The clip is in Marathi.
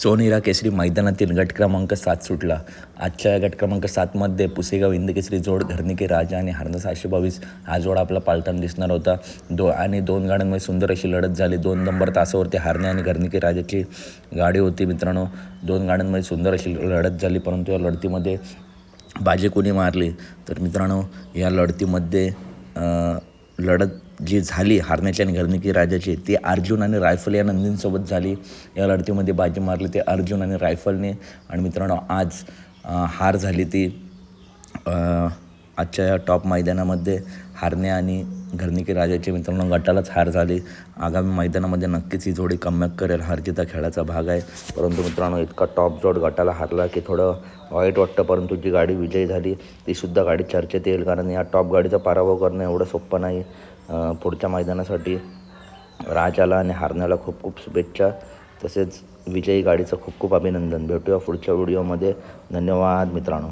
सोनेरा केसरी मैदानातील गट क्रमांक 7 सुटला. आजच्या गट क्रमांक 7मध्ये पुसेगाव हिंदकेसरी जोड, घरनिके राजा आणि हरणा 722 हा जोड आपला पाळताना दिसणार होता. दोन गाड्यांमध्ये सुंदर अशी लढत झाली. 2 नंबर तासावरती हरणे आणि घरनिके राजाची गाडी होती. मित्रांनो, 2 गाड्यांमध्ये सुंदर अशी लढत झाली, परंतु या लढतीमध्ये बाजी कोणी मारली तर मित्रांनो, या लढतीमध्ये लढत जी झाली हरण्याची आणि घरनिके राजाची, ती अर्जुन आणि रायफल या नंदींसोबत झाली. या लढतीमध्ये बाजी मारली ते अर्जुन आणि रायफलने. आणि मित्रांनो, आज हार झाली ती आजच्या या टॉप मैदानामध्ये हरण्या आणि घरनिके राजाची. मित्रांनो, गटालाच हार झाली. आगामी मैदानामध्ये नक्कीच ही जोडी कमबॅक करेल. हारजीता खेळाचा भाग आहे, परंतु मित्रांनो, इतका टॉप जोड गटाला हारला की थोडं वाईट वाटतं. परंतु जी गाडी विजयी झाली तीसुद्धा गाडी चर्चेत येईल, कारण या टॉप गाडीचा पराभव करणं एवढं सोपं नाही. पुढच्या मैदानासाठी राजाला आणि हरण्याला खूप खूप शुभेच्छा, तसेच विजयी गाडीचं खूप खूप अभिनंदन. भेटूया पुढच्या व्हिडिओमध्ये. धन्यवाद मित्रांनो.